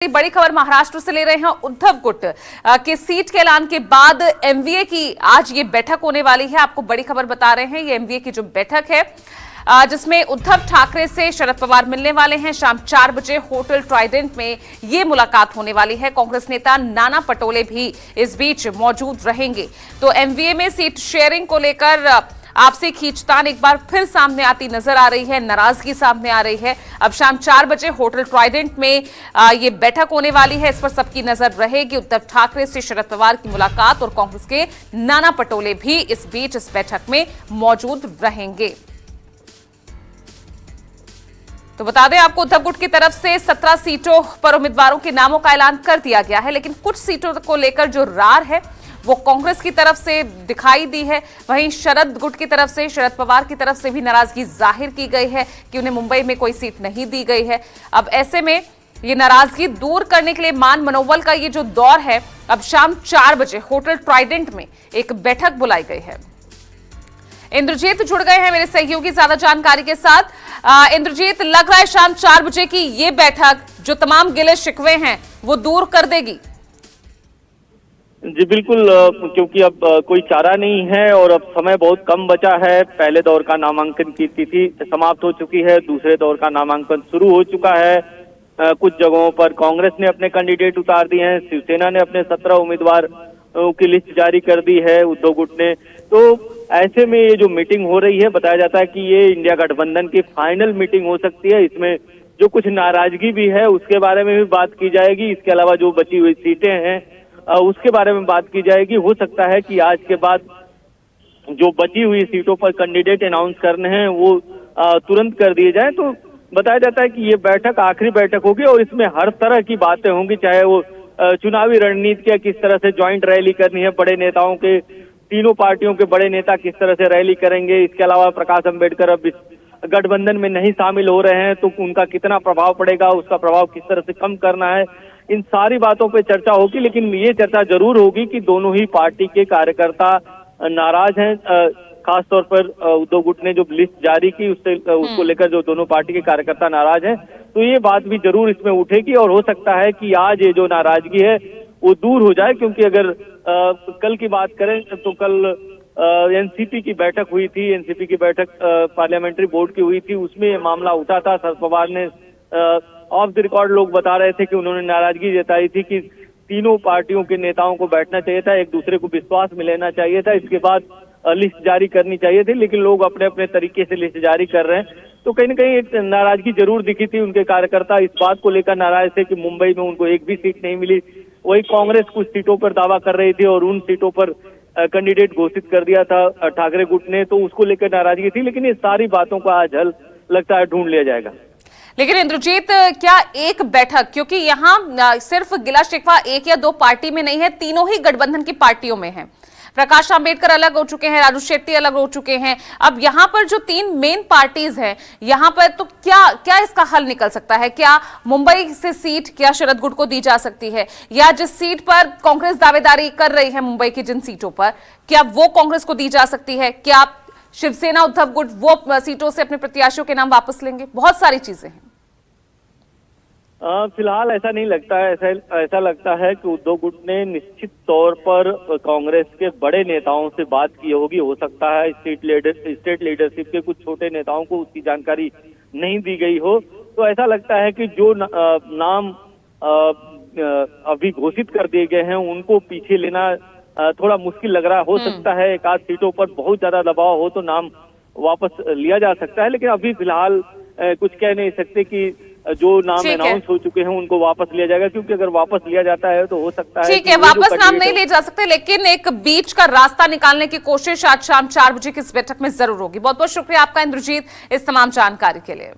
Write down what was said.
बड़ी खबर महाराष्ट्र से ले रहे हैं। उद्धव गुट के सीट के ऐलान के बाद एमवीए की आज ये बैठक होने वाली है। आपको बड़ी खबर बता रहे हैं, ये एमवीए की जो बैठक है जिसमें उद्धव ठाकरे से शरद पवार मिलने वाले हैं। शाम 4 बजे होटल ट्राइडेंट में ये मुलाकात होने वाली है। कांग्रेस नेता नाना पटोले भी इस बीच मौजूद रहेंगे। तो एमवीए में सीट शेयरिंग को लेकर आपसी खींचतान एक बार फिर सामने आती नजर आ रही है, नाराजगी सामने आ रही है। अब शाम 4 बजे होटल ट्राइडेंट में ये बैठक होने वाली है। इस पर सबकी नजर रहेगी। उद्धव ठाकरे से शरद पवार की मुलाकात और कांग्रेस के नाना पटोले भी इस बीच इस बैठक में मौजूद रहेंगे। तो बता दें आपको, उद्धव गुट की तरफ से 17 सीटों पर उम्मीदवारों के नामों का ऐलान कर दिया गया है, लेकिन कुछ सीटों को लेकर जो रार है वो कांग्रेस की तरफ से दिखाई दी है। वहीं शरद गुट की तरफ से, शरद पवार की तरफ से भी नाराजगी जाहिर की गई है कि उन्हें मुंबई में कोई सीट नहीं दी गई है। अब ऐसे में ये नाराजगी दूर करने के लिए मान मनोबल का ये जो दौर है, अब शाम 4 बजे होटल ट्राइडेंट में एक बैठक बुलाई गई है। इंद्रजीत जुड़ गए हैं मेरे सहयोगी ज्यादा जानकारी के साथ। इंद्रजीत, लग रहा है शाम 4 बजे की ये बैठक जो तमाम गिले शिकवे हैं वो दूर कर देगी। जी बिल्कुल, क्योंकि अब कोई चारा नहीं है और अब समय बहुत कम बचा है। पहले दौर का नामांकन की तिथि समाप्त हो चुकी है, दूसरे दौर का नामांकन शुरू हो चुका है। कुछ जगहों पर कांग्रेस ने अपने कैंडिडेट उतार दिए हैं, शिवसेना ने अपने 17 उम्मीदवार की लिस्ट जारी कर दी है, उद्धव गुट ने। तो ऐसे में ये जो मीटिंग हो रही है, बताया जाता है कि ये इंडिया गठबंधन की फाइनल मीटिंग हो सकती है। इसमें जो कुछ नाराजगी भी है उसके बारे में भी बात की जाएगी। इसके अलावा जो बची हुई सीटें हैं उसके बारे में बात की जाएगी। हो सकता है कि आज के बाद जो बची हुई सीटों पर कैंडिडेट अनाउंस करने हैं वो तुरंत कर दिए जाएं। तो बताया जाता है कि ये बैठक आखिरी बैठक होगी और इसमें हर तरह की बातें होंगी, चाहे वो चुनावी रणनीति किस तरह से ज्वाइंट रैली करनी है, बड़े नेताओं के, तीनों पार्टियों के बड़े नेता किस तरह से रैली करेंगे। इसके अलावा प्रकाश अम्बेडकर अब इस गठबंधन में नहीं शामिल हो रहे हैं तो उनका कितना प्रभाव पड़ेगा, उसका प्रभाव किस तरह से कम करना है, इन सारी बातों पे चर्चा होगी। लेकिन ये चर्चा जरूर होगी कि दोनों ही पार्टी के कार्यकर्ता नाराज हैं। खासतौर पर उद्धव गुट ने जो लिस्ट जारी की उसको लेकर जो दोनों पार्टी के कार्यकर्ता नाराज हैं, तो ये बात भी जरूर इसमें उठेगी। और हो सकता है कि आज ये जो नाराजगी है वो दूर हो जाए, क्योंकि अगर कल की बात करें तो कल एनसीपी की बैठक हुई थी। एनसीपी की बैठक पार्लियामेंट्री बोर्ड की हुई थी, उसमें ये मामला उठा था। शरद पवार ने ऑफ द रिकॉर्ड लोग बता रहे थे कि उन्होंने नाराजगी जताई थी कि तीनों पार्टियों के नेताओं को बैठना चाहिए था, एक दूसरे को विश्वास में लेना चाहिए था, इसके बाद लिस्ट जारी करनी चाहिए थी। लेकिन लोग अपने अपने तरीके से लिस्ट जारी कर रहे हैं, तो कहीं ना कहीं एक नाराजगी जरूर दिखी थी। उनके कार्यकर्ता इस बात को लेकर नाराज थे कि मुंबई में उनको एक भी सीट नहीं मिली। वही कांग्रेस कुछ सीटों पर दावा कर रही थी और उन सीटों पर कैंडिडेट घोषित कर दिया था ठाकरे गुट ने, तो उसको लेकर नाराजगी थी। लेकिन ये सारी बातों का आज हल लगता है ढूंढ लिया जाएगा। लेकिन इंद्रजीत, क्या एक बैठक, क्योंकि यहाँ सिर्फ गिला शिकवा एक या दो पार्टी में नहीं है, तीनों ही गठबंधन की पार्टियों में है। प्रकाश अम्बेडकर अलग हो चुके हैं, राजू शेट्टी अलग हो चुके हैं। अब यहाँ पर जो 3 मेन पार्टीज हैं यहाँ पर, तो क्या इसका हल निकल सकता है? क्या मुंबई से सीट क्या शरद गुट को दी जा सकती है, या जिस सीट पर कांग्रेस दावेदारी कर रही है मुंबई की जिन सीटों पर, क्या वो कांग्रेस को दी जा सकती है? क्या शिवसेना उद्धव गुट वो सीटों से अपने प्रत्याशियों के नाम वापस लेंगे? बहुत सारी चीजें हैं। फिलहाल ऐसा नहीं लगता है। ऐसा लगता है कि उद्धव गुट ने निश्चित तौर पर कांग्रेस के बड़े नेताओं से बात की होगी। हो सकता है स्टेट लीडरशिप के कुछ छोटे नेताओं को उसकी जानकारी नहीं दी गई हो। तो ऐसा लगता है कि जो नाम अभी घोषित कर दिए गए हैं उनको पीछे लेना थोड़ा मुश्किल लग रहा है। हो सकता है एक आध सीटों पर बहुत ज्यादा दबाव हो तो नाम वापस लिया जा सकता है, लेकिन अभी फिलहाल कुछ कह नहीं सकते कि जो नाम अनाउंस हो चुके हैं उनको वापस लिया जाएगा, क्योंकि अगर वापस लिया जाता है तो हो सकता है, ठीक है, वापस नाम नहीं ले जा सकते, लेकिन एक बीच का रास्ता निकालने की कोशिश आज शाम 4 बजे की इस बैठक में जरूर होगी। बहुत बहुत शुक्रिया आपका इंद्रजीत इस तमाम जानकारी के लिए।